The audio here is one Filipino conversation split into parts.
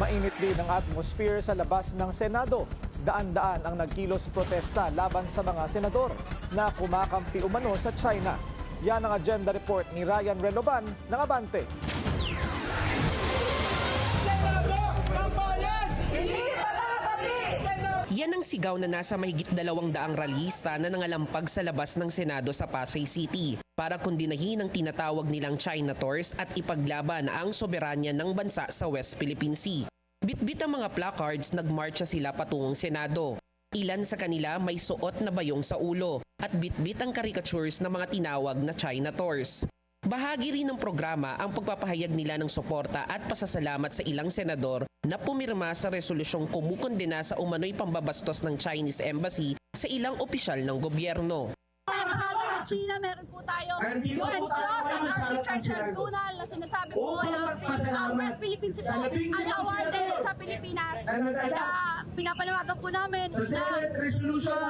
Mainit din ang atmosphere sa labas ng Senado. Daan-daan ang nagkilos protesta laban sa mga senador na kumakampi umano sa China. Yan ang agenda report ni Ryan Reloban ng Abante. Yan ang sigaw na nasa mahigit 200 rallyista na nangalampag sa labas ng Senado sa Pasay City para kondinahin ang tinatawag nilang China Tours at ipaglaban ang soberanya ng bansa sa West Philippine Sea. Bitbit ang mga placards, nagmarcha sila patungong Senado. Ilan sa kanila may suot na bayong sa ulo at bitbit ang caricatures ng mga tinawag na China Tours. Bahagi rin ng programa ang pagpapahayag nila ng suporta at pasasalamat sa ilang senador na pumirma sa resolusyong kumukondena sa umano'y pambabastos ng Chinese Embassy sa ilang opisyal ng gobyerno. China, meron po tayo UN Clause and Arbitrary Tribunal na sinasabi po na ang West Philippine Sea ay awarded sa Pilipinas. Kaya pinapanawagan po namin na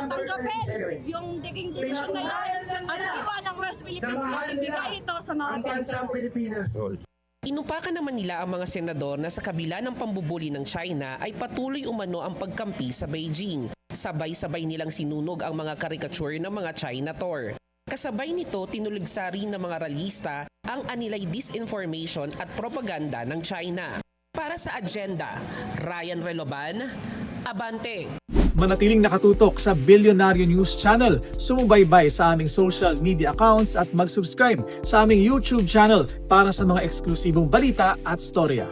tanggapin yung digging decision na yun at iba ng West Philippine Sea at ibigay ito sa mga Pilipinas. Inupakan naman nila ang mga senador na sa kabila ng pambubuli ng China ay patuloy umano ang pagkampi sa Beijing. Sabay-sabay nilang sinunog ang mga karikature ng mga China Tour. Kasabay nito, tinuligsa rin ng mga rallyista ang anilay disinformation at propaganda ng China. Para sa agenda, Ryan Reloban, Abante. Manatiling nakatutok sa Bilyonaryo News Channel, sumubaybay sa aming social media accounts at mag-subscribe sa aming YouTube channel para sa mga eksklusibong balita at storya.